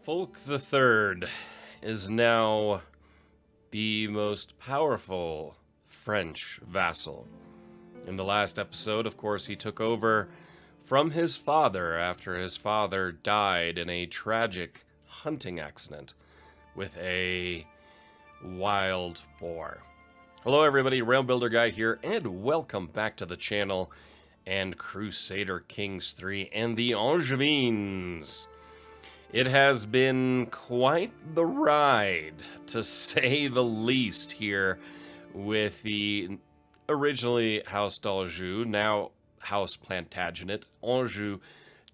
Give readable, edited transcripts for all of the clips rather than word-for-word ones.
Fulk III is now the most powerful French vassal. In the last episode, of course, he took over from his father after his father died in a tragic hunting accident with a wild boar. Hello everybody, Realm Builder Guy here, and welcome back to the channel and Crusader Kings 3 and the Angevins. It has been quite the ride, to say the least, here with the originally House d'Anjou, now House Plantagenet, Anjou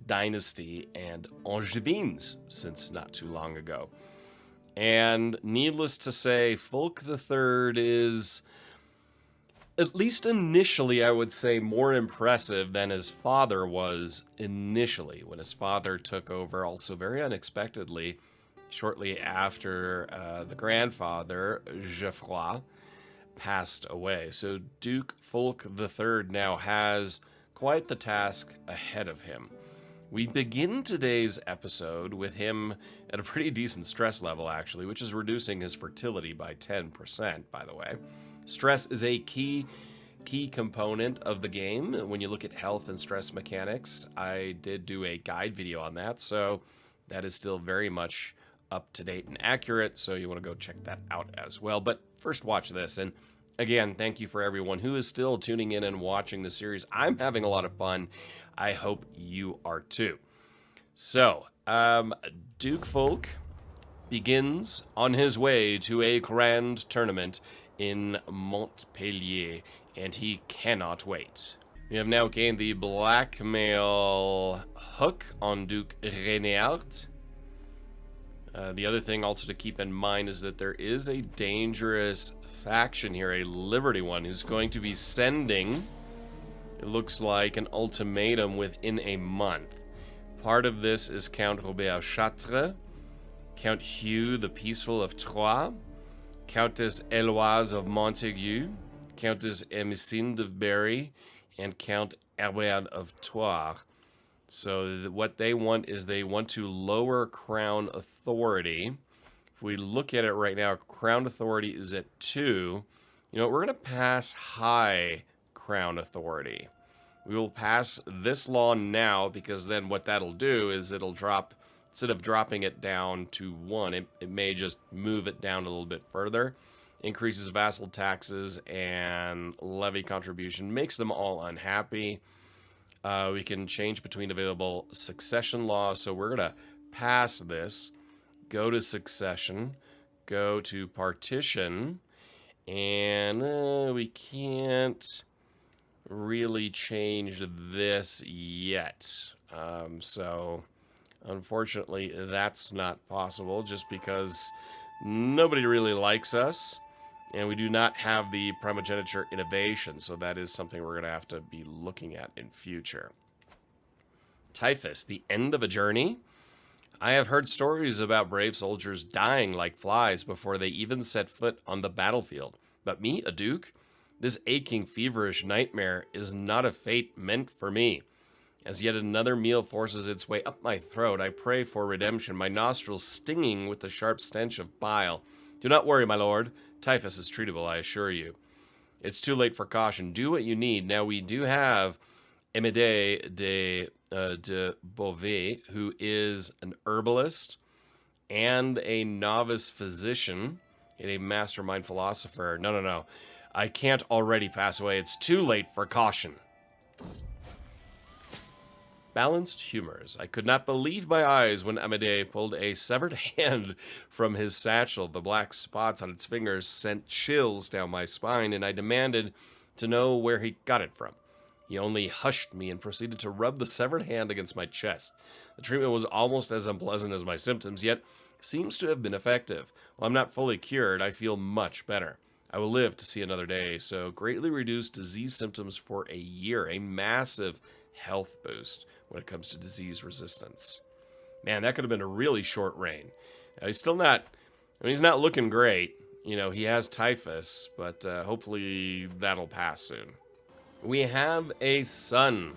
dynasty, and Angevins since not too long ago. And needless to say, Fulk III is, at least initially, I would say, more impressive than his father was initially, when his father took over, also very unexpectedly, shortly after the grandfather, Geoffroy, passed away. So Duke Fulk III now has quite the task ahead of him. We begin today's episode with him at a pretty decent stress level, actually, which is reducing his fertility by 10%, by the way. Stress is a key component of the game. When you look at health and stress mechanics, I did do a guide video on that, so that is still very much up to date and accurate, so you want to go check that out as well. But first, watch this. And again, thank you for everyone who is still tuning in and watching the series. I'm having a lot of fun. I hope you are too. So, Duke Fulk begins on his way to a grand tournament in Montpellier, and he cannot wait. We have now gained the blackmail hook on Duke Renéard. The other thing also to keep in mind is that there is a dangerous faction here, a Liberty one, who's going to be sending, it looks like, an ultimatum within a month. Part of this is Count Robert Châtre, Count Hugh the Peaceful of Troyes, Countess Eloise of Montaigu, Countess Emicinde of Berry, and Count Herbert of Troyes. So what they want is they want to lower crown authority. If we look at it right now, crown authority is at 2. You know, we're going to pass high crown authority. We will pass this law now, because then what that'll do is it'll drop, instead of dropping it down to 1, it may just move it down a little bit further. Increases vassal taxes and levy contribution, makes them all unhappy. We can change between available succession laws, so we're going to pass this, go to succession, go to partition, and we can't really change this yet. So unfortunately, that's not possible, just because nobody really likes us. And we do not have the primogeniture innovation, so that is something we're going to have to be looking at in future. Typhus, the end of a journey? I have heard stories about brave soldiers dying like flies before they even set foot on the battlefield. But me, a duke? This aching, feverish nightmare is not a fate meant for me. As yet another meal forces its way up my throat, I pray for redemption, my nostrils stinging with the sharp stench of bile. Do not worry, my lord. Typhus is treatable, I assure you. It's too late for caution. Do what you need. Now, we do have Amédée de Beauvais, who is an herbalist and a novice physician and a mastermind philosopher. No. I can't already pass away. It's too late for caution. Balanced humors. I could not believe my eyes when Amédée pulled a severed hand from his satchel. The black spots on its fingers sent chills down my spine, and I demanded to know where he got it from. He only hushed me and proceeded to rub the severed hand against my chest. The treatment was almost as unpleasant as my symptoms, yet seems to have been effective. While I'm not fully cured, I feel much better. I will live to see another day, so greatly reduced disease symptoms for a year, a massive health boost when it comes to disease resistance. Man, that could have been a really short reign. Now, he's still not, he's not looking great. You know, he has typhus, but hopefully that'll pass soon. We have a son.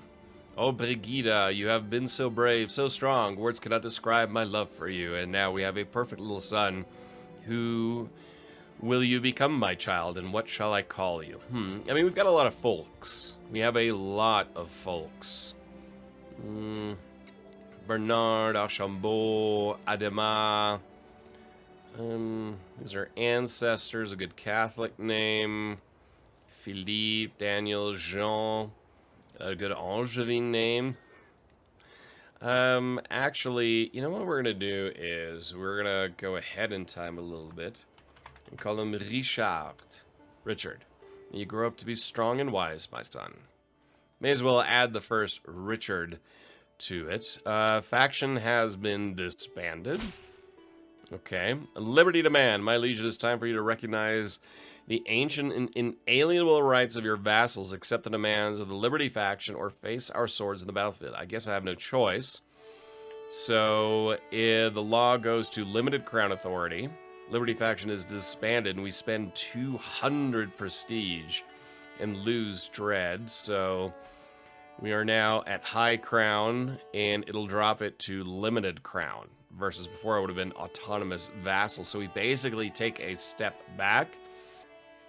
Oh, Brigida, you have been so brave, so strong. Words cannot describe my love for you. And now we have a perfect little son. Who will you become, my child, and what shall I call you? I mean, we've got a lot of folks. We have a lot of folks. Bernard, Archambault, Adema. These are ancestors, a good Catholic name. Philippe, Daniel, Jean. A good Angevin name. Actually, you know what we're going to do is we're going to go ahead in time a little bit and call him Richard. You grow up to be strong and wise, my son. May as well add the first Richard to it. Faction has been disbanded. Okay. Liberty to man. My liege, it is time for you to recognize the ancient and inalienable rights of your vassals, accept the demands of the Liberty faction, or face our swords in the battlefield. I guess I have no choice. So, the law goes to limited crown authority. Liberty faction is disbanded, and we spend 200 prestige and lose dread. So, we are now at high crown, and it'll drop it to limited crown. Versus before, it would have been autonomous vassal. So, we basically take a step back.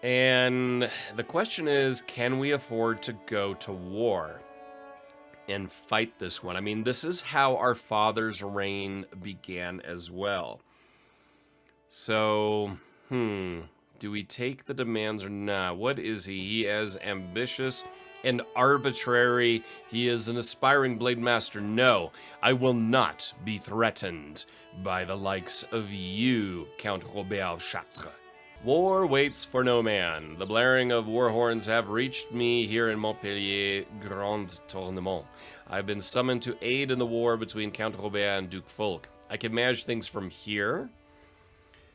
And the question is, can we afford to go to war and fight this one? I mean, this is how our father's reign began as well. So, do we take the demands or not? What is he? He is ambitious and arbitrary. He is an aspiring blade master. No, I will not be threatened by the likes of you, Count Robert of Chartres. War waits for no man. The blaring of war horns have reached me here in Montpellier Grand Tournement. I've been summoned to aid in the war between Count Robert and Duke Fulk. I can manage things from here.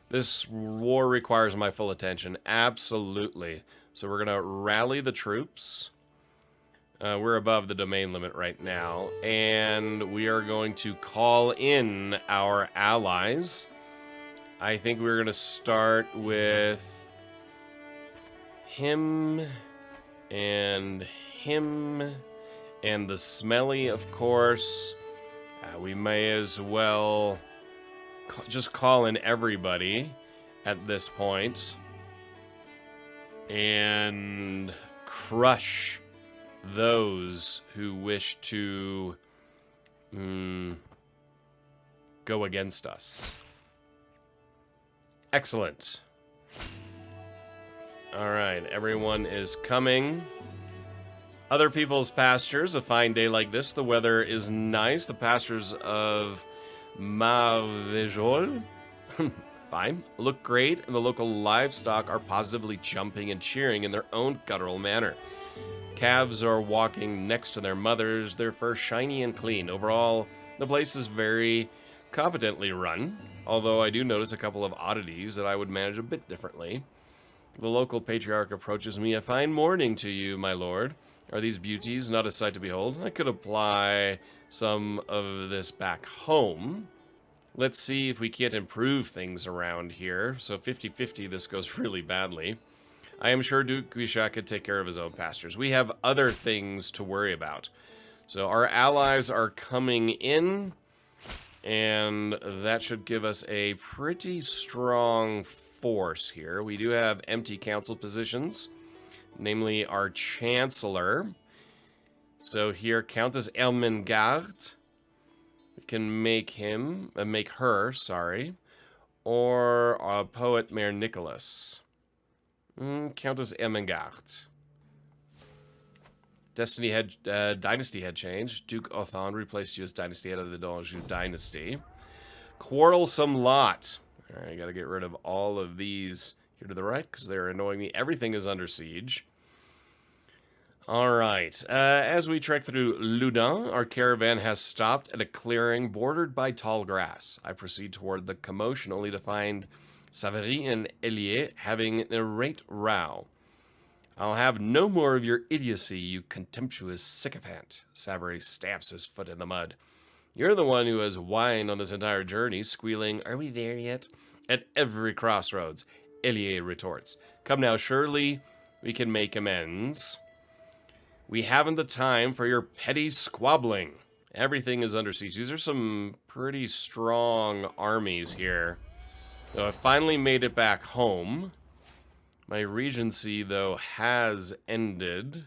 This war requires my full attention. Absolutely. So we're going to rally the troops. We're above the domain limit right now. And we are going to call in our allies. I think we're going to start with him and the smelly, of course. We may as well just call in everybody at this point and crush those who wish to go against us. Excellent. All right, everyone is coming. Other people's pastures, a fine day like this, the weather is nice. The pastures of Marvejol, fine, look great, and the local livestock are positively jumping and cheering in their own guttural manner. Calves are walking next to their mothers, their fur shiny and clean. Overall, the place is very competently run, although I do notice a couple of oddities that I would manage a bit differently. The local patriarch approaches me. A fine morning to you, my lord. Are these beauties not a sight to behold? I could apply some of this back home. Let's see if we can't improve things around here. So 50-50, this goes really badly. I am sure Duke Guisha could take care of his own pastures. We have other things to worry about. So our allies are coming in, and that should give us a pretty strong force here. We do have empty council positions, namely our Chancellor. So here, Countess Ermengarde. We can make her, or poet Mayor Nicholas. Countess Ermengarde. Dynasty had changed. Duke Othan replaced you as dynasty head of the D'Anjou dynasty. Quarrelsome lot. All right, I got to get rid of all of these here to the right because they're annoying me. Everything is under siege. All right. As we trek through Loudun, our caravan has stopped at a clearing bordered by tall grass. I proceed toward the commotion only to find Savary and Elie having an irate row. I'll have no more of your idiocy, you contemptuous sycophant. Savary stamps his foot in the mud. You're the one who has whined on this entire journey, squealing, "Are we there yet?" at every crossroads. Elie retorts, "Come now, surely we can make amends. We haven't the time for your petty squabbling. Everything is under siege. These are some pretty strong armies here. So I finally made it back home. My regency, though, has ended.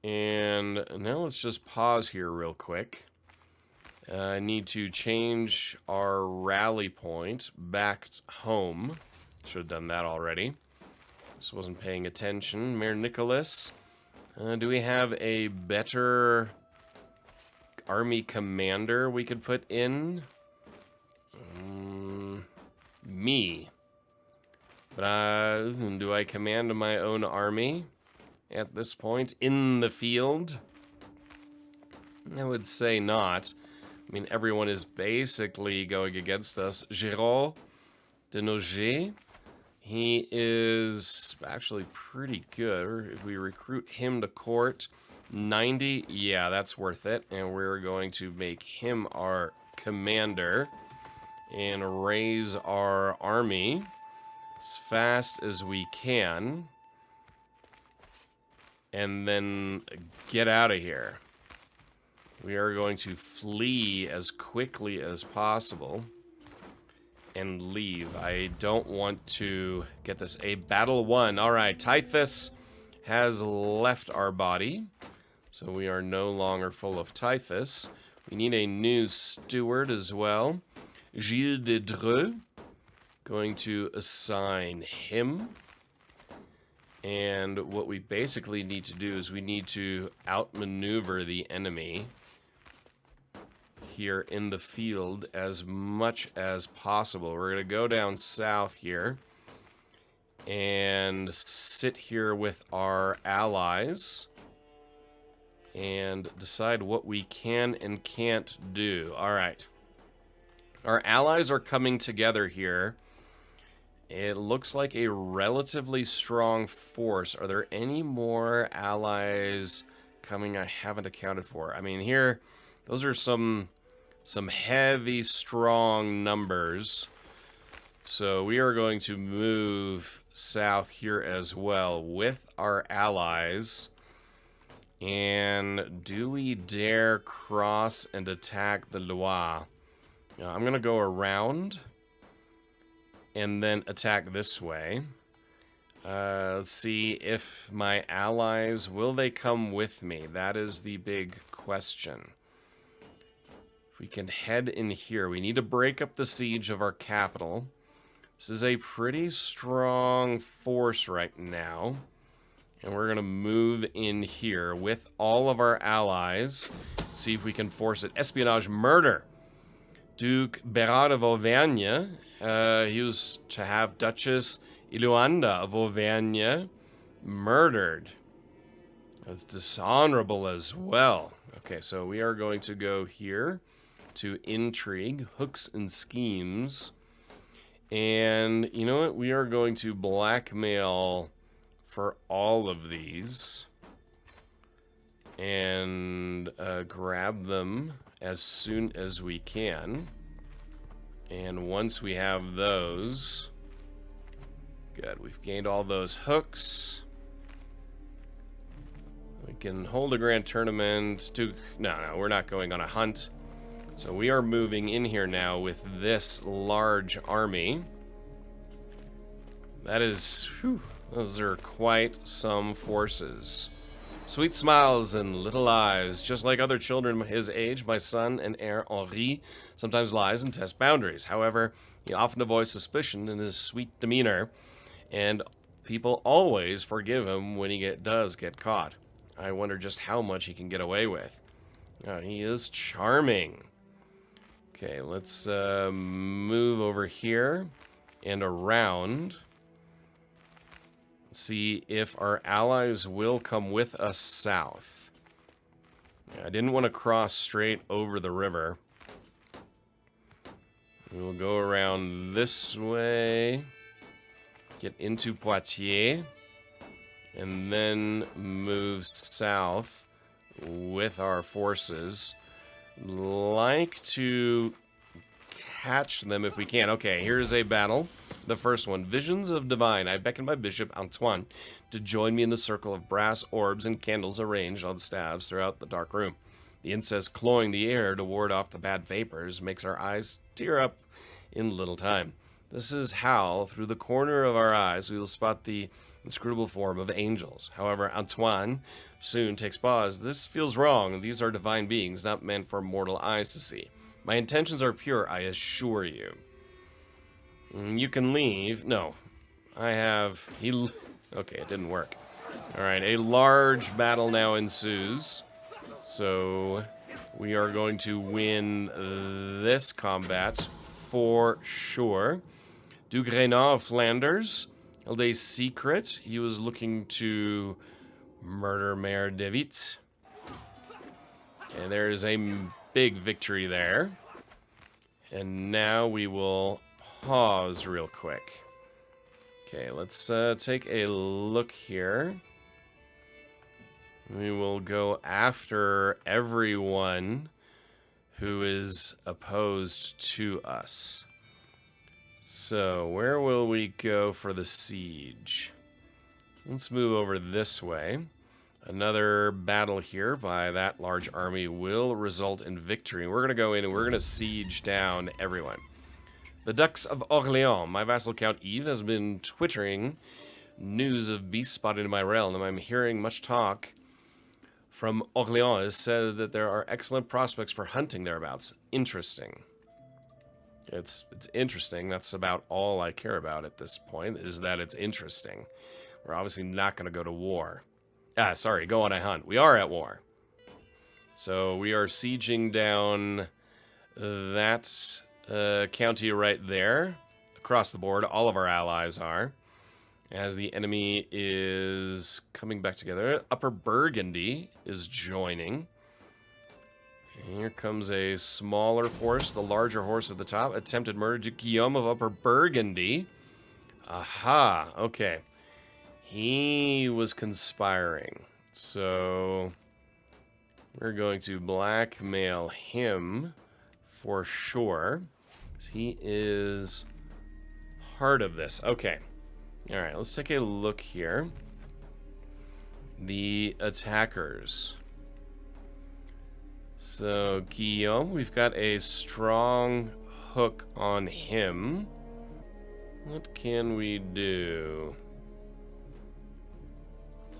And now let's just pause here real quick. I need to change our rally point back home. Should have done that already. Just wasn't paying attention. Mayor Nicholas. Do we have a better army commander we could put in? Me. But do I command my own army at this point in the field? I would say not. I mean, everyone is basically going against us. Giraud de Noger, he is actually pretty good. If we recruit him to court, 90, yeah, that's worth it. And we're going to make him our commander and raise our army as fast as we can. And then get out of here. We are going to flee as quickly as possible and leave. I don't want to get this. A battle won. All right, typhus has left our body, so we are no longer full of typhus. We need a new steward as well. Gilles de Dreux. Going to assign him. And what we basically need to do is we need to outmaneuver the enemy here in the field as much as possible. We're going to go down south here and sit here with our allies and decide what we can and can't do. All right. Our allies are coming together here. It looks like a relatively strong force. Are there any more allies coming I haven't accounted for? I mean, here, those are some heavy, strong numbers. So we are going to move south here as well with our allies. And do we dare cross and attack the Loire? I'm going to go around and then attack this way. Let's see if my allies, will they come with me? That is the big question. If we can head in here, we need to break up the siege of our capital. This is a pretty strong force right now. And we're going to move in here with all of our allies. See if we can force it. Espionage, murder. Duke Bérard of Auvergne. He was to have Duchess Iluanda of Auvergne murdered. That's dishonorable as well. Okay, so we are going to go here to intrigue, hooks and schemes. And you know what? We are going to blackmail for all of these and grab them as soon as we can. And once we have those, good, we've gained all those hooks. We can hold a grand tournament to, no, we're not going on a hunt. So we are moving in here now with this large army. That is, whew, those are quite some forces. Sweet smiles and little eyes, just like other children his age, my son and heir Henri sometimes lies and tests boundaries. However, he often avoids suspicion in his sweet demeanor, and people always forgive him when he does get caught. I wonder just how much he can get away with. He is charming. Okay, let's move over here and around. See if our allies will come with us south. I didn't want to cross straight over the river. We will go around this way, get into Poitiers, and then move south with our forces. Like to catch them if we can. Okay, here's a battle. The first one, Visions of Divine. I beckon my bishop, Antoine, to join me in the circle of brass orbs and candles arranged on staves throughout the dark room. The incense cloying the air to ward off the bad vapors makes our eyes tear up in little time. This is how, through the corner of our eyes, we will spot the inscrutable form of angels. However, Antoine soon takes pause. This feels wrong. These are divine beings, not meant for mortal eyes to see. My intentions are pure, I assure you. You can leave. No. I have... Okay, it didn't work. Alright, a large battle now ensues. So, we are going to win this combat for sure. Duke Reynard of Flanders held a secret. He was looking to murder Mayor David. And there is a big victory there. And now we will pause real quick. Okay, let's take a look here. We will go after everyone who is opposed to us. So, where will we go for the siege? Let's move over this way. Another battle here by that large army will result in victory. We're going to go in and we're going to siege down everyone. The Ducks of Orléans. My vassal Count Yves has been twittering news of beasts spotted in my realm, and I'm hearing much talk from Orléans. It has said that there are excellent prospects for hunting thereabouts. Interesting. It's interesting. That's about all I care about at this point, is that it's interesting. We're obviously not going to go to war. Go on a hunt. We are at war. So we are sieging down that county right there. Across the board, all of our allies are. As the enemy is coming back together. Upper Burgundy is joining. And here comes a smaller horse, the larger horse at the top. Attempted murder to Guillaume of Upper Burgundy. Aha, okay. He was conspiring. So we're going to blackmail him for sure. He is part of this. Okay. Alright, let's take a look here. The attackers. So, Guillaume, we've got a strong hook on him. What can we do?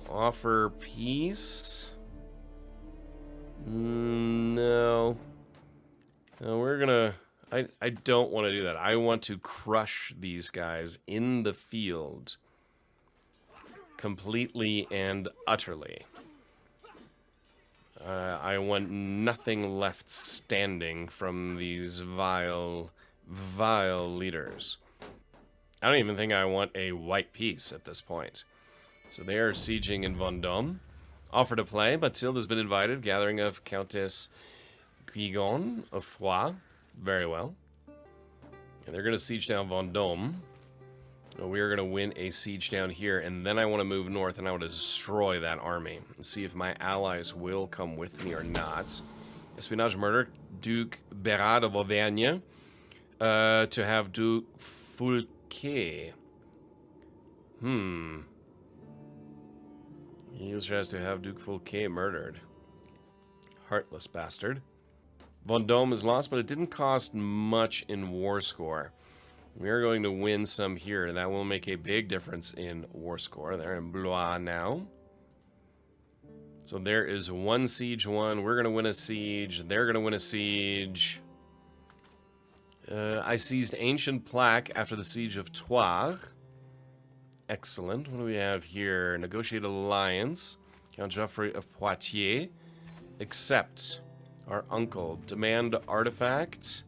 Offer peace? No. No, we're gonna... I don't want to do that. I want to crush these guys in the field. Completely and utterly. I want nothing left standing from these vile, vile leaders. I don't even think I want a white peace at this point. So they are sieging in Vendôme. Offer to play. Mathilde has been invited. Gathering of Countess Guigon of Foix. Very well. And they're going to siege down Vendôme. We are going to win a siege down here. And then I want to move north and I want to destroy that army. And see if my allies will come with me or not. Espionage murder. Duke Bérard of Auvergne. To have Duke Fulk. He tries to have Duke Fulk murdered. Heartless bastard. Vendôme is lost, but it didn't cost much in war score. We are going to win some here. That will make a big difference in war score. They're in Blois now. So there is one siege won. We're going to win a siege. They're going to win a siege. I seized Ancient Plaque after the siege of Troyes. Excellent. What do we have here? Negotiate alliance. Count Geoffrey of Poitiers. Accept. Our uncle. Demand artifact.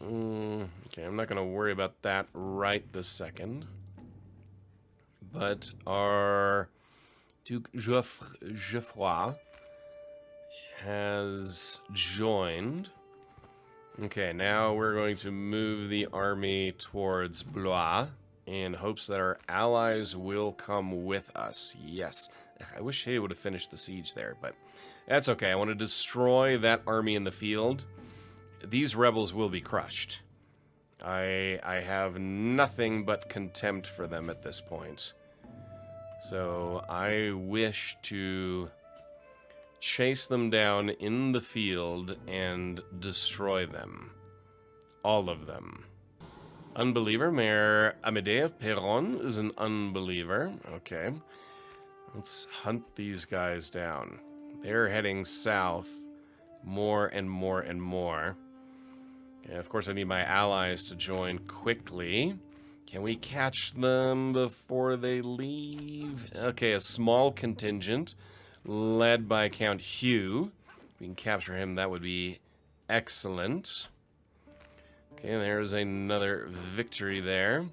Okay, I'm not going to worry about that right this second. But our Duke Geoffroy has joined. Okay, now we're going to move the army towards Blois in hopes that our allies will come with us. Yes. I wish he would have finished the siege there, but that's okay. I want to destroy that army in the field. These rebels will be crushed. I have nothing but contempt for them at this point. So I wish to chase them down in the field and destroy them. All of them. Unbeliever. Mayor Amedee of Perron is an unbeliever. Okay. Let's hunt these guys down. They're heading south more and more and more. Okay, of course, I need my allies to join quickly. Can we catch them before they leave? Okay, a small contingent led by Count Hugh. If we can capture him, that would be excellent. Okay, there's another victory there.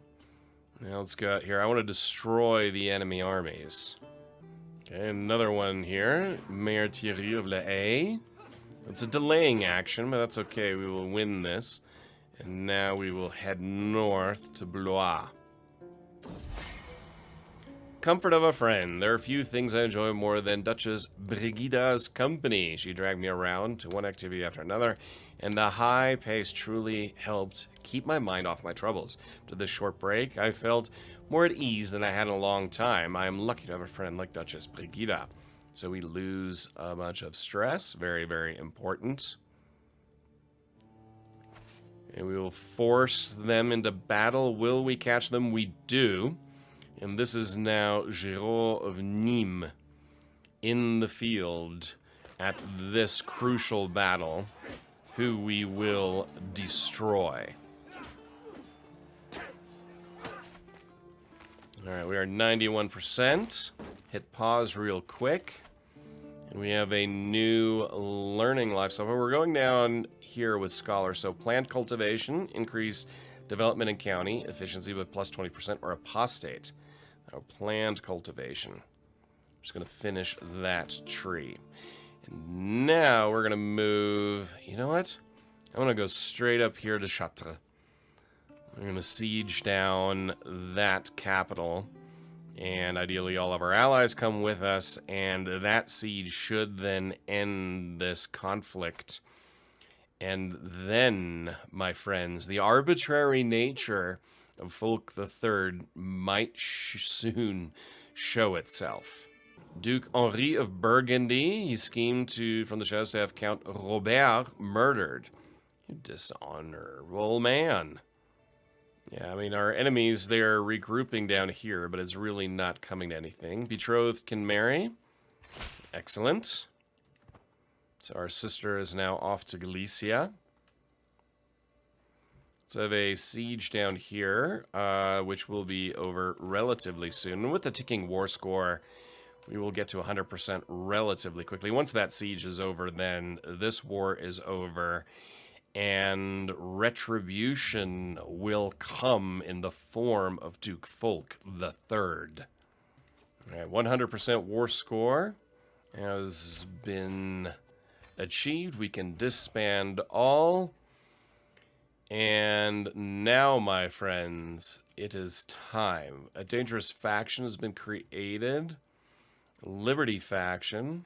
Now let's go out here. I want to destroy the enemy armies. Okay, another one here. Mayor Thierry of La Haye. It's a delaying action, but that's okay. We will win this. And now we will head north to Blois. Comfort of a friend. There are few things I enjoy more than Duchess Brigida's company. She dragged me around to one activity after another, and the high pace truly helped keep my mind off my troubles. After this short break, I felt more at ease than I had in a long time. I am lucky to have a friend like Duchess Brigida. So we lose a bunch of stress. Very, very important. And we will force them into battle. Will we catch them? We do. And this is now Giraud of Nîmes in the field at this crucial battle, who we will destroy. Alright, we are 91%. Hit pause real quick. And we have a new learning lifestyle. We're going down here with Scholar. So plant cultivation, increase development in county, efficiency with plus 20%, or apostate. Now, plant cultivation. I'm just going to finish that tree. And now we're going to move... You know what? I'm going to go straight up here to Chartres. We're going to siege down that capital. And ideally all of our allies come with us. And that siege should then end this conflict. And then, my friends, the arbitrary nature of Fulk III might soon show itself. Duke Henri of Burgundy, he schemed from the shadows to have Count Robert murdered. You dishonorable man. Yeah, I mean, our enemies, they're regrouping down here, but it's really not coming to anything. Betrothed can marry. Excellent. So our sister is now off to Galicia. So I have a siege down here, which will be over relatively soon. And with the ticking war score, we will get to 100% relatively quickly. Once that siege is over, then this war is over. And retribution will come in the form of Duke Fulk III. All right, 100% war score has been achieved. We can disband all. And now, my friends, it is time. A dangerous faction has been created. Liberty faction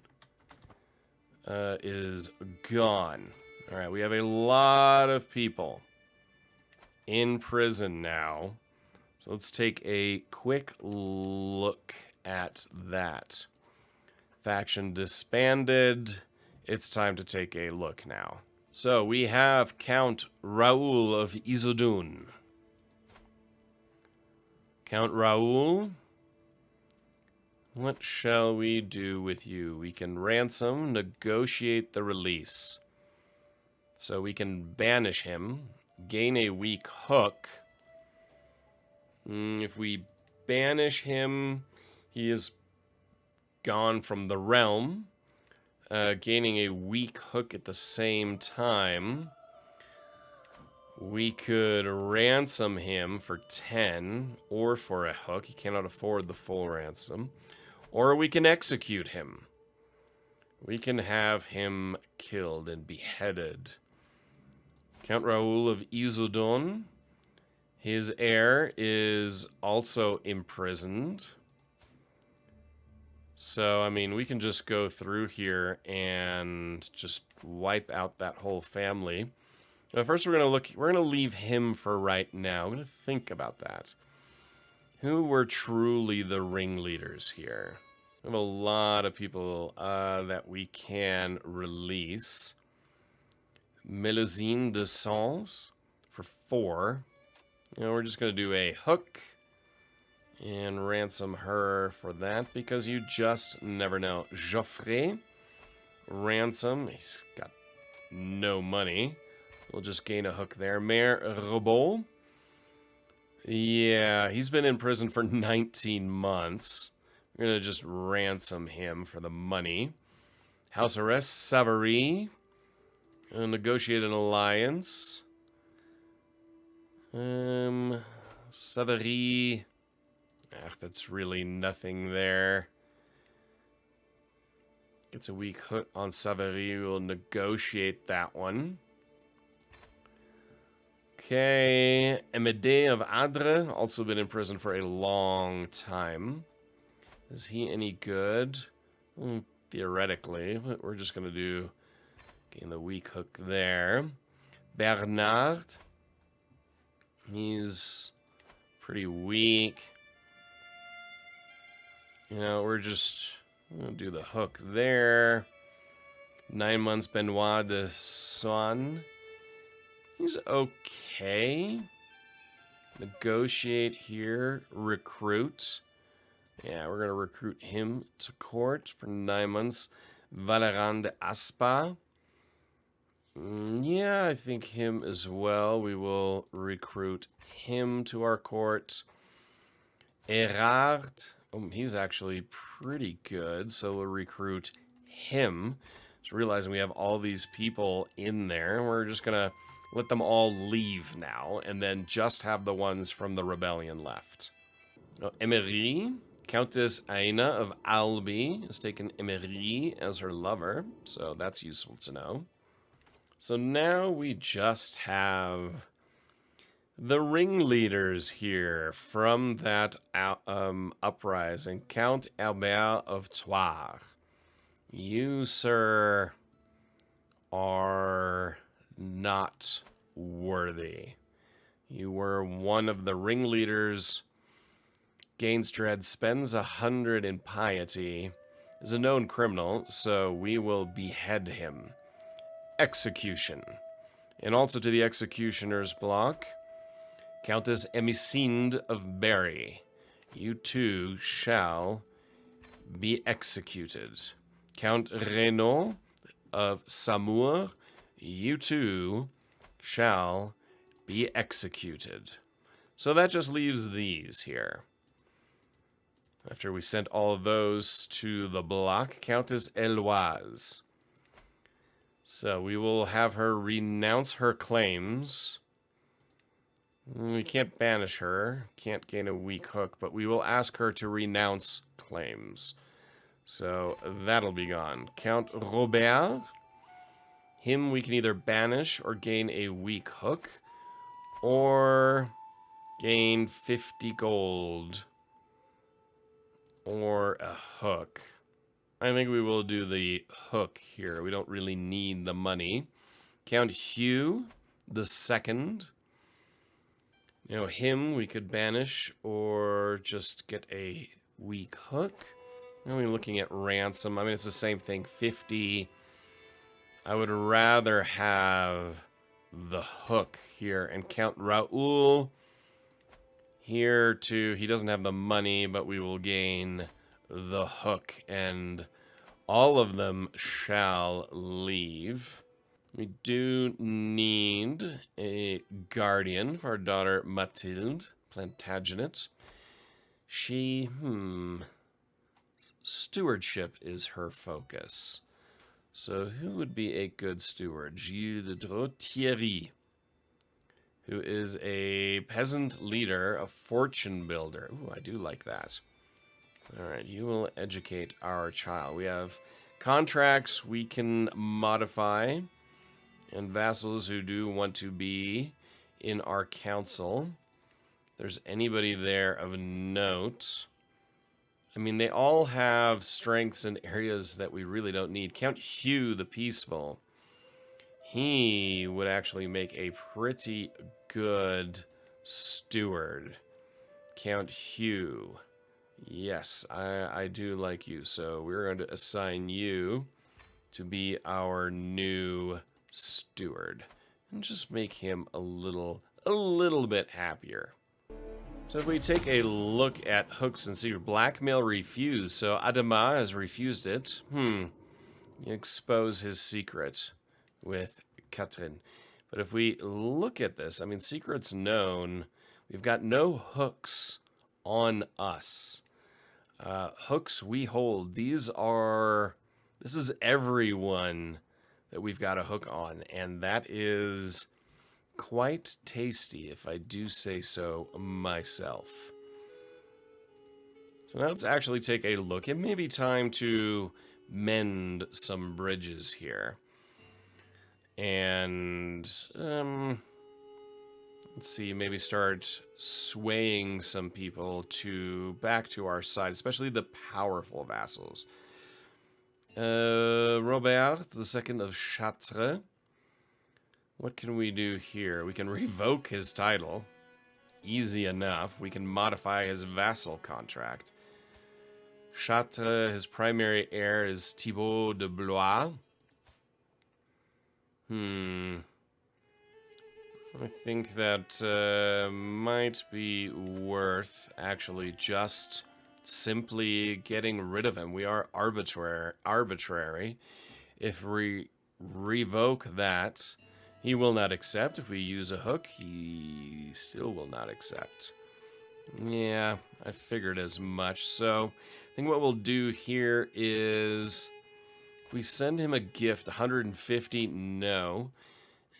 is gone. All right, we have a lot of people in prison now. So let's take a quick look at that. Faction disbanded. It's time to take a look now. So we have Count Raoul of Issoudun. Count Raoul, what shall we do with you? We can ransom, negotiate the release. So we can banish him, gain a weak hook. If we banish him, he is gone from the realm. Gaining a weak hook at the same time. We could ransom him for 10 or for a hook. He cannot afford the full ransom. Or we can execute him. We can have him killed and beheaded. Count Raoul of Issoudun. His heir is also imprisoned. So, I mean, we can just go through here and just wipe out that whole family. First, we're gonna leave him for right now. I'm gonna think about that. Who were truly the ringleaders here? We have a lot of people that we can release. Melusine de Sens for 4. We're just gonna do a hook and ransom her for that because you just never know. Geoffrey, ransom. He's got no money. We'll just gain a hook there. Mayor Robot. Yeah, he's been in prison for 19 months. We're going to just ransom him for the money. House arrest, Savary. Negotiate an alliance. Savary. That's really nothing there. Gets a weak hook on Savary. We'll negotiate that one. Okay, Amédée of Adre, also been in prison for a long time. Is he any good? Theoretically, but we're just going to do gain the weak hook there. Bernard, he's pretty weak. We're just going to do the hook there. 9 months, Benoit de Swan. He's okay. Negotiate here. Recruit. Yeah, we're going to recruit him to court for 9 months. Valérand de Aspa. Yeah, I think him as well. We will recruit him to our court. Erard. He's actually pretty good, so we'll recruit him. Just realizing we have all these people in there. We're just going to let them all leave now, and then just have the ones from the rebellion left. Emery, Countess Aina of Albi, has taken Emery as her lover, so that's useful to know. So now we just have the ringleaders here from that uprising. Count Albert of Toire. You, sir, are not worthy. You were one of the ringleaders. Gains dread, spends 100 in piety, is a known criminal, so we will behead him. Execution. And also to the executioner's block, Countess Emisinde of Berry. You too shall be executed. Count Renaud of Samour. You too shall be executed. So that just leaves these here. After we sent all of those to the block, Countess Eloise. So we will have her renounce her claims. We can't banish her, can't gain a weak hook, but we will ask her to renounce claims. So that'll be gone. Count Robert. Him we can either banish or gain a weak hook, or gain 50 gold, or a hook. I think we will do the hook here. We don't really need the money. Count Hugh the Second. Him we could banish or just get a weak hook. We're looking at ransom. I mean, it's the same thing. 50. I would rather have the hook here. And Count Raoul here too. He doesn't have the money, but we will gain the hook. And all of them shall leave. We do need a guardian for our daughter Mathilde Plantagenet. She, stewardship is her focus. So who would be a good steward? Gilles de Dreux Thierry, who is a peasant leader, a fortune builder. Ooh, I do like that. All right, you will educate our child. We have contracts we can modify, and vassals who do want to be in our council. If there's anybody there of note. I mean, they all have strengths in areas that we really don't need. Count Hugh the Peaceful. he would actually make a pretty good steward. Count Hugh. Yes, I do like you. So we're going to assign you to be our new steward. And just make him a little bit happier. So if we take a look at hooks and see blackmail refused. So Adama has refused it. Expose his secret with Katrin. But if we look at this, I mean, secret's known. We've got no hooks on us. Hooks we hold. This is everyone that we've got a hook on. And that is quite tasty, if I do say so myself. So now let's actually take a look. It may be time to mend some bridges here. And, let's see, maybe start swaying some people back to our side, especially the powerful vassals. Robert II of Chartres. What can we do here? We can revoke his title. Easy enough. We can modify his vassal contract. Chartres, his primary heir is Thibaut de Blois. I think that might be worth actually just simply getting rid of him. We are arbitrary. If we revoke that, he will not accept. If we use a hook, he still will not accept. Yeah, I figured as much. So I think what we'll do here is if we send him a gift, 150, no.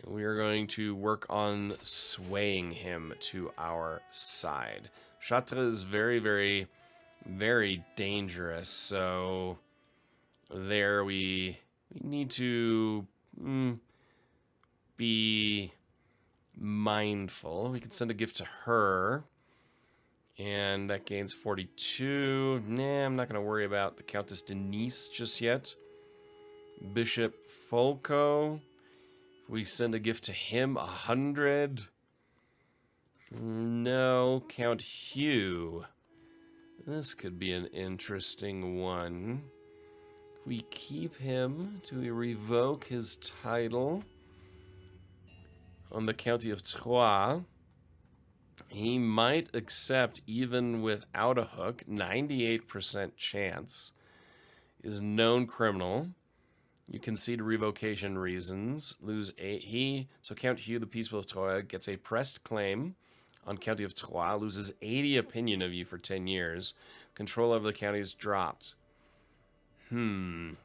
We are going to work on swaying him to our side. Chartres is very, very, very dangerous. So there we need to be mindful. We can send a gift to her. And that gains 42. Nah, I'm not going to worry about the Countess Denise just yet. Bishop Fulco. If we send a gift to him, 100. No. Count Hugh. This could be an interesting one. If we keep him, do we revoke his title on the County of Troyes? He might accept even without a hook. 98% chance. Is known criminal. You concede revocation reasons. Lose 8. So Count Hugh, the Peaceful of Troyes, gets a pressed claim on County of Troyes. Loses 80 opinion of you for 10 years. Control over the county is dropped. Do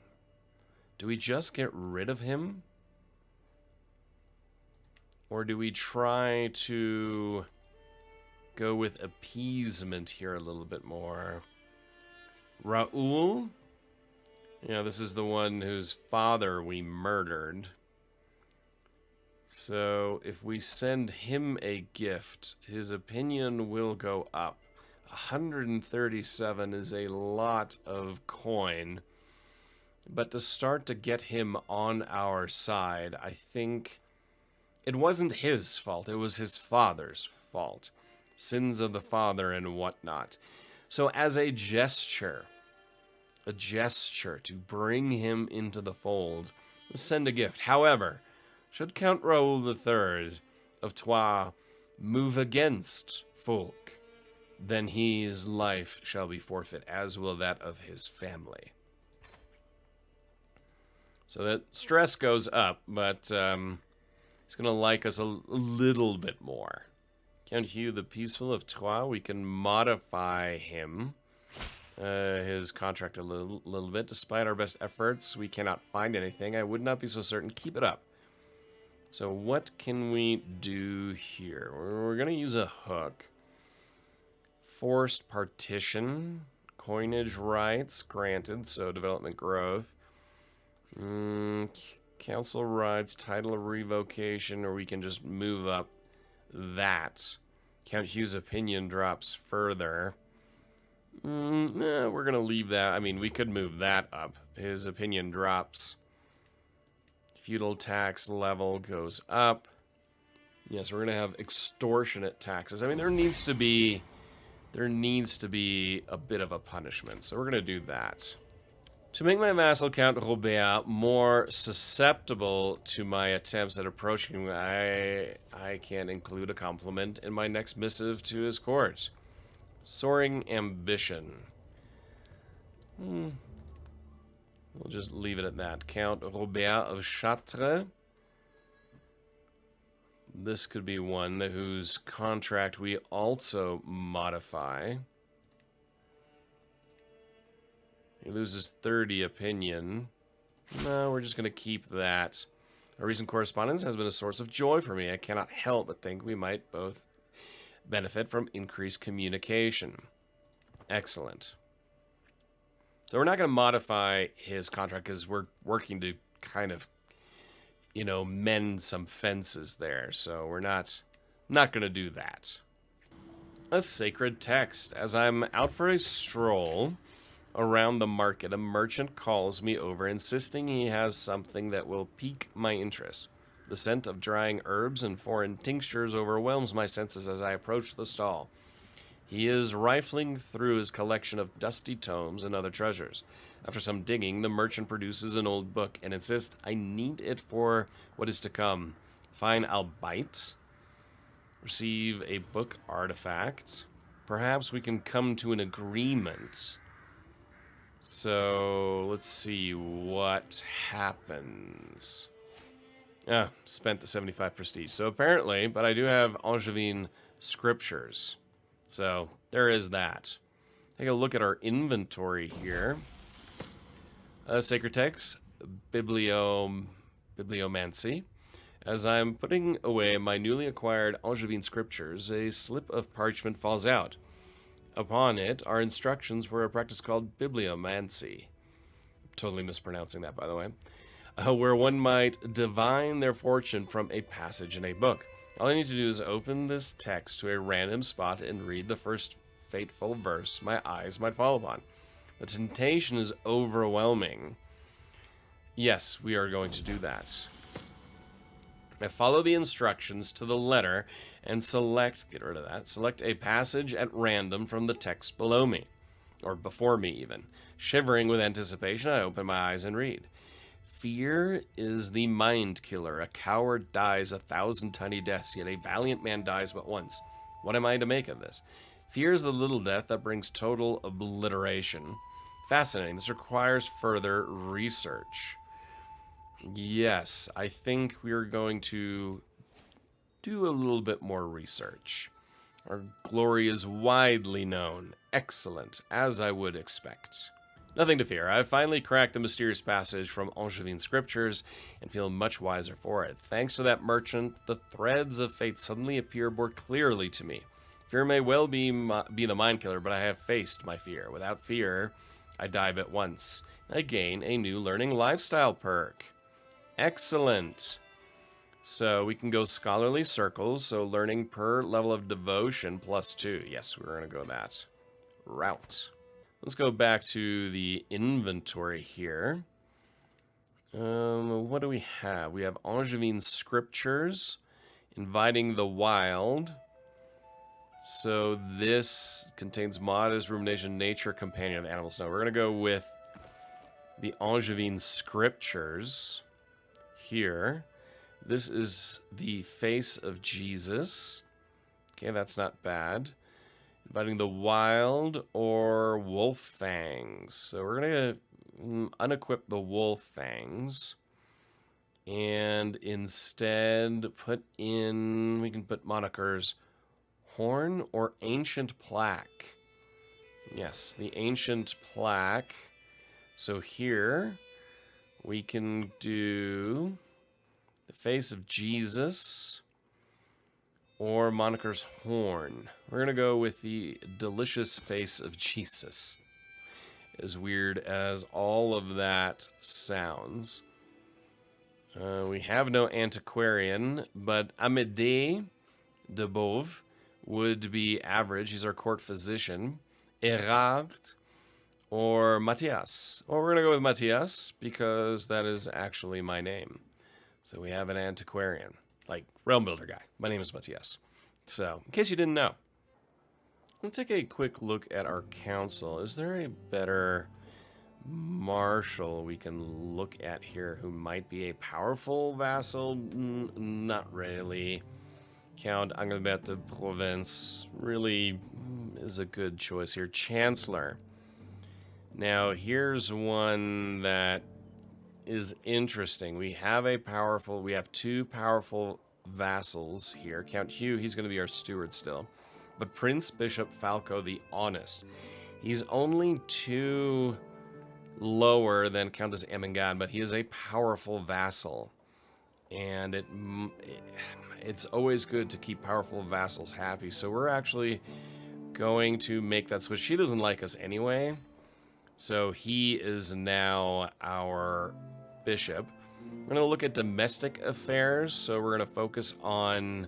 we just get rid of him? Or do we try to go with appeasement here a little bit more? Raoul? Yeah, this is the one whose father we murdered. So if we send him a gift, his opinion will go up. 137 is a lot of coin. But to start to get him on our side, I think it wasn't his fault. It was his father's fault. Sins of the father and whatnot. So as a gesture to bring him into the fold, send a gift. However, should Count Raoul III of Troyes move against Fulk, then his life shall be forfeit, as will that of his family. So that stress goes up, but he's going to like us a little bit more. Count Hugh the Peaceful of Troyes, we can modify him, his contract a little bit. Despite our best efforts, we cannot find anything. I would not be so certain. Keep it up. So what can we do here? We're going to use a hook. Forced partition. Coinage rights granted, so development growth. Council rights, title of revocation, or we can just move up that. Count Hugh's opinion drops further. We're going to leave that. I mean, we could move that up. His opinion drops Feudal tax level goes up. Yes, we're going to have extortionate taxes. I mean, there needs to be a bit of a punishment, so we're going to do that. To make my vassal Count Robert more susceptible to my attempts at approaching him, I can include a compliment in my next missive to his court. Soaring ambition. We'll just leave it at that. Count Robert of Chartres. This could be one whose contract we also modify. He loses 30 opinion. No, we're just going to keep that. Our recent correspondence has been a source of joy for me. I cannot help but think we might both benefit from increased communication. Excellent. So we're not going to modify his contract because we're working to kind of, you know, mend some fences there. So we're not going to do that. A sacred text. As I'm out for a stroll around the market, a merchant calls me over, insisting he has something that will pique my interest. The scent of drying herbs and foreign tinctures overwhelms my senses as I approach the stall. He is rifling through his collection of dusty tomes and other treasures. After some digging, the merchant produces an old book and insists I need it for what is to come. Fine, I'll bite. Receive a book artifact. Perhaps we can come to an agreement. So, let's see what happens. Spent the 75 prestige. So apparently, but I do have Angevin scriptures. So, there is that. Take a look at our inventory here. Sacred text, bibliomancy. As I'm putting away my newly acquired Angevin scriptures, a slip of parchment falls out. Upon it are instructions for a practice called bibliomancy. Totally mispronouncing that, by the way. Where one might divine their fortune from a passage in a book. All I need to do is open this text to a random spot and read the first fateful verse my eyes might fall upon. The temptation is overwhelming. Yes, we are going to do that. I follow the instructions to the letter and select a passage at random from the text below me, or before me even. Shivering with anticipation, I open my eyes and read. Fear is the mind killer. A coward dies 1,000 tiny deaths, yet a valiant man dies but once. What am I to make of this? Fear is the little death that brings total obliteration. Fascinating. This requires further research. Yes, I think we are going to do a little bit more research. Our glory is widely known. Excellent, as I would expect. Nothing to fear. I've finally cracked the mysterious passage from Angevin scriptures and feel much wiser for it. Thanks to that merchant, the threads of fate suddenly appear more clearly to me. Fear may well be the mind killer, but I have faced my fear. Without fear, I die but once. I gain a new learning lifestyle perk. Excellent. So we can go scholarly circles, so learning per level of devotion +2. Yes, we're going to go that route. Let's go back to the inventory here. What do we have? We have Angevin scriptures, inviting the wild. So this contains modest rumination, nature, companion of animals. No, we're going to go with the Angevin scriptures here. This is the face of Jesus. Okay, that's not bad. Inviting the wild or wolf fangs. So we're going to unequip the wolf fangs. And instead we can put monikers horn or ancient plaque. Yes, the ancient plaque. So here we can do the face of Jesus or moniker's horn. We're going to go with the delicious face of Jesus. As weird as all of that sounds. We have no antiquarian, but Amédée de Beauve would be average. He's our court physician. Erard or Matthias. Well, we're going to go with Matthias because that is actually my name. So we have an antiquarian, like realm builder guy. My name is Matthias. So, in case you didn't know, let's take a quick look at our council. Is there a better marshal we can look at here who might be a powerful vassal? Not really. Count Angevin de Provence really is a good choice here. Chancellor. Now, here's one that is interesting. We have two powerful vassals here. Count Hugh, he's going to be our steward still. But Prince Bishop Falco the Honest, he's only 2 lower than Countess Ermengarde, but he is a powerful vassal. And it's always good to keep powerful vassals happy. So we're actually going to make that switch. She doesn't like us anyway. So he is now our bishop. We're going to look at domestic affairs. So we're going to focus on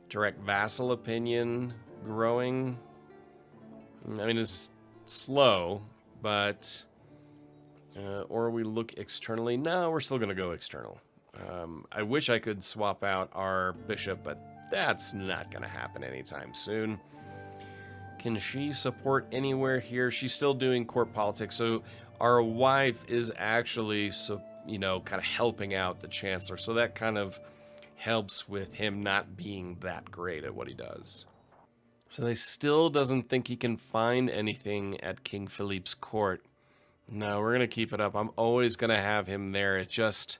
direct vassal opinion growing. I mean, it's slow, but... or we look externally. No, we're still going to go external. I wish I could swap out our bishop, but that's not going to happen anytime soon. Can she support anywhere here? She's still doing court politics, so our wife is actually, kind of helping out the chancellor. So that kind of helps with him not being that great at what he does. So they still doesn't think he can find anything at King Philippe's court. No, we're going to keep it up. I'm always going to have him there. It just...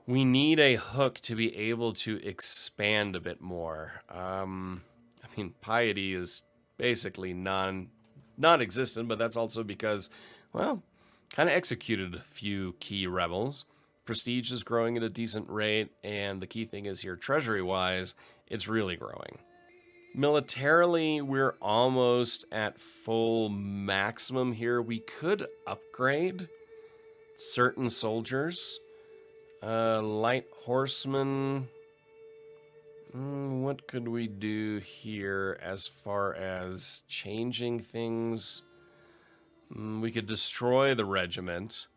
we need a hook to be able to expand a bit more. I mean, piety is basically non-existent, but that's also because, well, kind of executed a few key rebels. Prestige is growing at a decent rate, and the key thing is here, treasury-wise, it's really growing. Militarily, we're almost at full maximum here. We could upgrade certain soldiers. Light horsemen. What could we do here as far as changing things? We could destroy the regiment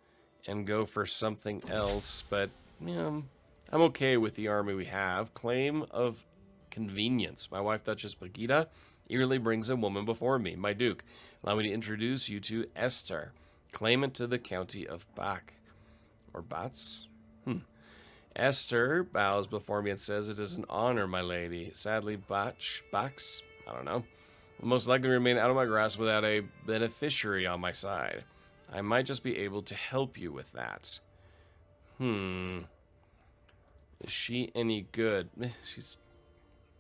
and go for something else, but I'm okay with the army we have. Claim of convenience. My wife, Duchess Brigitte, eagerly brings a woman before me, my duke. Allow me to introduce you to Esther, claimant to the county of Bach. Or Batz? Esther bows before me and says, "It is an honor, my lady." Sadly, Bax, I don't know, will most likely remain out of my grasp without a beneficiary on my side. I might just be able to help you with that. Is she any good? She's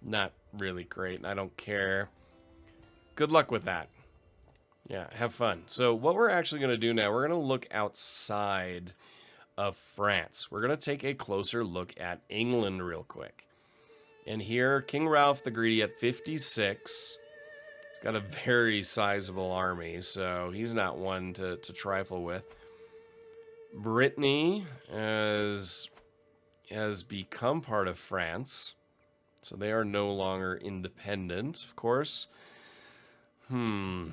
not really great, and I don't care. Good luck with that. Yeah, have fun. So what we're actually going to do now, we're going to look outside of France. We're going to take a closer look at England real quick. And here, King Ralph the Greedy at 56. He's got a very sizable army, so he's not one to trifle with. Brittany has become part of France, so they are no longer independent, of course. So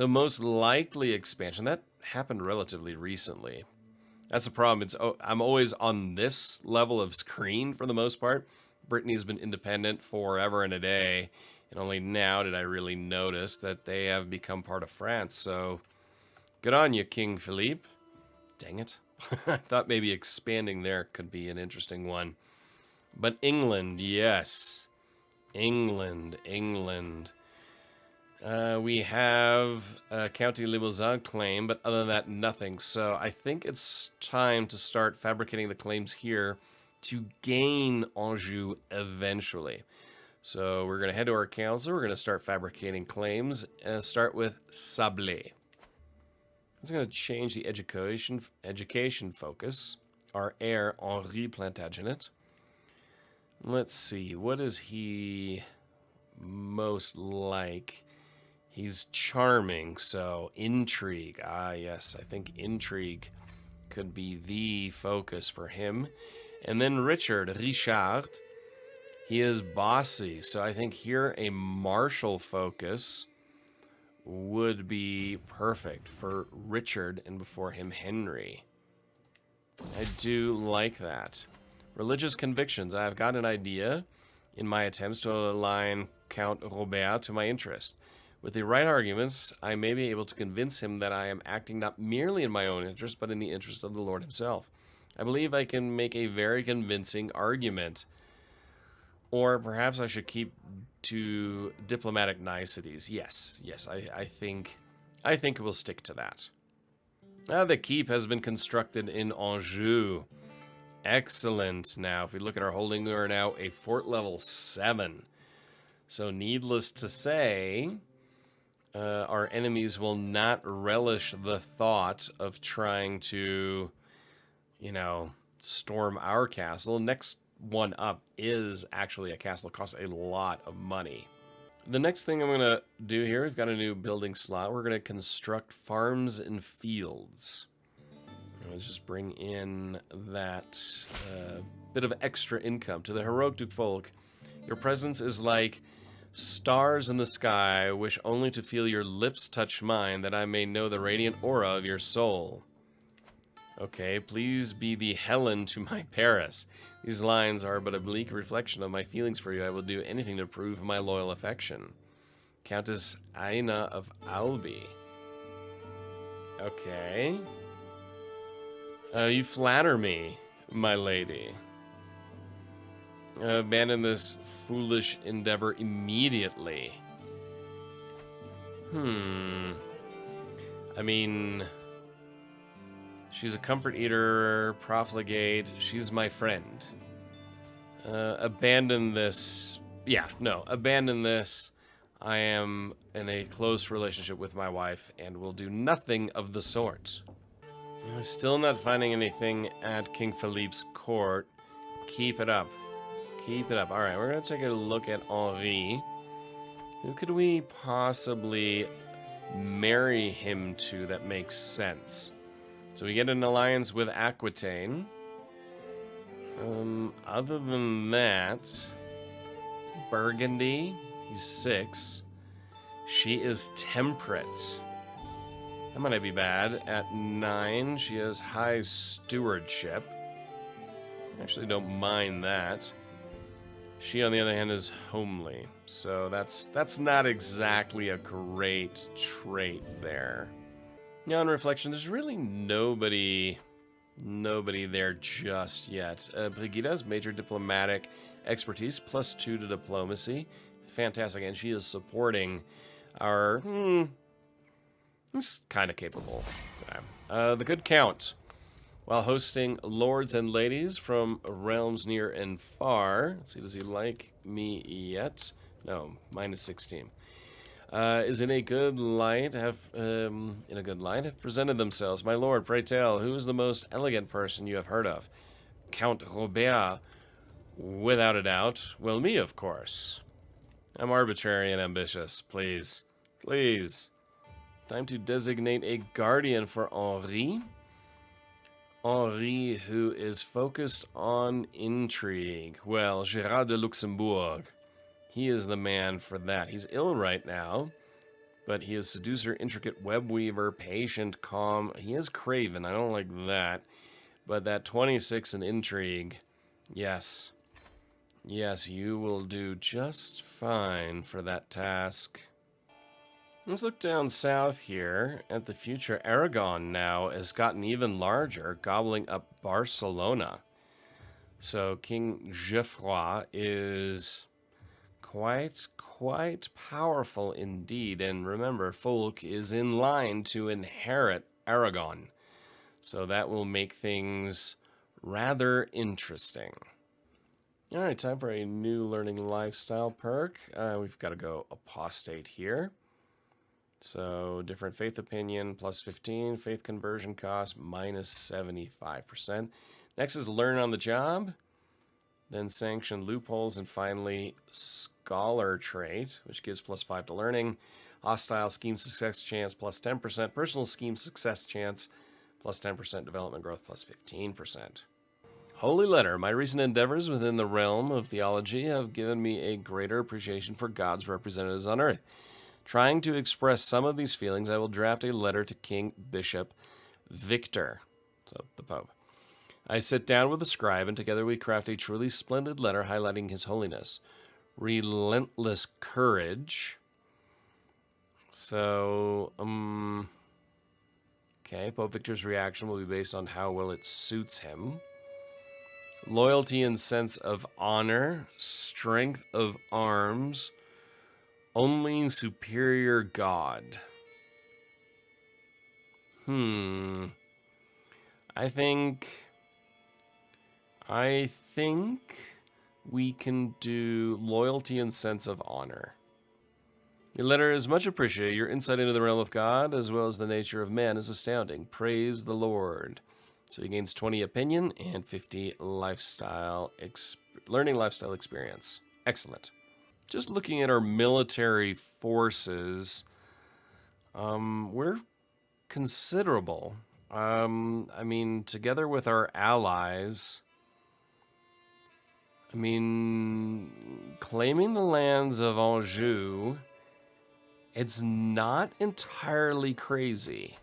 most likely expansion. That happened relatively recently. That's the problem. I'm always on this level of screen for the most part. Brittany's been independent forever and a day, and only now did I really notice that they have become part of France. So, good on you, King Philippe. Dang it. I thought maybe expanding there could be an interesting one. But England, yes. England. We have a County Limousin claim, but other than that, nothing. So I think it's time to start fabricating the claims here to gain Anjou eventually. So we're going to head to our council. We're going to start fabricating claims and start with Sablé. It's going to change the education focus. Our heir, Henri Plantagenet. Let's see. What is he most like? He's charming, so intrigue. Ah, yes, I think intrigue could be the focus for him. And then Richard, he is bossy, so I think here a martial focus would be perfect for Richard, and before him, Henry. I do like that. Religious convictions. I have got an idea in my attempts to align Count Robert to my interest. With the right arguments, I may be able to convince him that I am acting not merely in my own interest, but in the interest of the Lord himself. I believe I can make a very convincing argument. Or perhaps I should keep to diplomatic niceties. Yes, I think we'll stick to that. The keep has been constructed in Anjou. Excellent. Now, if we look at our holding, we are now a fort level 7. So needless to say, our enemies will not relish the thought of trying to, storm our castle. Next one up is actually a castle that costs a lot of money. The next thing I'm going to do here, we've got a new building slot. We're going to construct farms and fields. Let's just bring in that bit of extra income. To the heroic Duke Fulk, your presence is like stars in the sky. I wish only to feel your lips touch mine, that I may know the radiant aura of your soul. Okay, please be the Helen to my Paris. These lines are but a bleak reflection of my feelings for you. I will do anything to prove my loyal affection. Countess Aina of Albi. Okay. You flatter me, my lady. Abandon this foolish endeavor immediately. I mean, she's a comfort eater, profligate. She's my friend. Abandon this. Yeah, no, abandon this. I am in a close relationship with my wife and will do nothing of the sort. I'm still not finding anything at King Philippe's court. Keep it up. Keep it up. Alright, we're going to take a look at Henri. Who could we possibly marry him to that makes sense? So we get an alliance with Aquitaine. Other than that, Burgundy, he's 6. She is temperate. That might not be bad. At 9, she has high stewardship. Actually don't mind that. She, on the other hand, is homely. So that's not exactly a great trait there. Now, on reflection, there's really nobody there just yet. Brigitte has major diplomatic expertise, +2 to diplomacy. Fantastic, and she is supporting our... It's kind of capable. The good Count. While hosting lords and ladies from realms near and far. Let's see, does he like me yet? No, -16. Is in a good light, have presented themselves. My lord, pray tell, who is the most elegant person you have heard of? Count Robert, without a doubt. Well, me, of course. I'm arbitrary and ambitious. Please. Please. Time to designate a guardian for Henri. Henri, who is focused on intrigue. Well, Gerard de Luxembourg. He is the man for that. He's ill right now, but he is seducer, intricate web weaver, patient, calm. He is craven. I don't like that. But that 26 in intrigue, yes. Yes, you will do just fine for that task. Let's look down south here at the future. Aragon now has gotten even larger, gobbling up Barcelona. So King Geoffroy is quite powerful indeed. And remember, Fulk is in line to inherit Aragon. So that will make things rather interesting. All right, time for a new learning lifestyle perk. We've got to go apostate here. So different faith opinion, +15. Faith conversion cost, -75%. Next is learn on the job. Then sanction loopholes, and finally scholar trait, which gives +5 to learning. Hostile scheme success chance, +10%. Personal scheme success chance, +10%. Development growth, +15%. Holy Letter. My recent endeavors within the realm of theology have given me a greater appreciation for God's representatives on earth. Trying to express some of these feelings, I will draft a letter to King Bishop Victor, so the Pope. I sit down with the scribe, and together we craft a truly splendid letter highlighting his holiness. Relentless courage. So, okay, Pope Victor's reaction will be based on how well it suits him. Loyalty and sense of honor, strength of arms, only superior god. I think we can do loyalty and sense of honor. Your letter is much appreciated. Your insight into the realm of God, as well as the nature of man, is astounding. Praise the Lord. So he gains 20 opinion and 50 learning lifestyle experience. Excellent. Just looking at our military forces, we're considerable. I mean, together with our allies, claiming the lands of Anjou, it's not entirely crazy.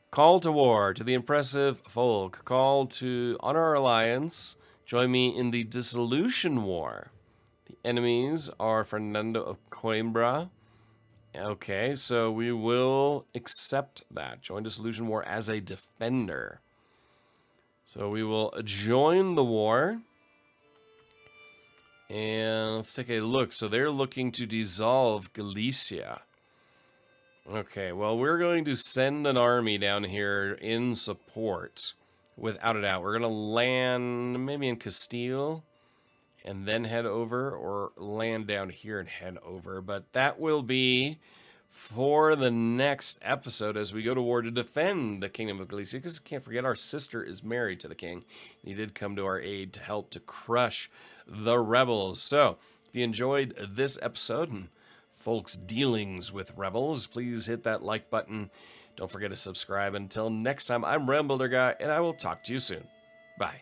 Call to war to the impressive Fulk. Call to honor our alliance. Join me in the dissolution war. The enemies are Fernando of Coimbra. Okay, so we will accept that. Join dissolution war as a defender. So we will join the war. And let's take a look. So they're looking to dissolve Galicia. Okay, well, we're going to send an army down here in support. Without a doubt. We're going to land maybe in Castile and then head over, or land down here and head over. But that will be for the next episode as we go to war to defend the Kingdom of Galicia. Because can't forget, our sister is married to the king. He did come to our aid to help to crush the rebels. So, if you enjoyed this episode and folks' dealings with rebels, please hit that like button. Don't forget to subscribe. Until next time, I'm Realm Builder Guy, and I will talk to you soon. Bye.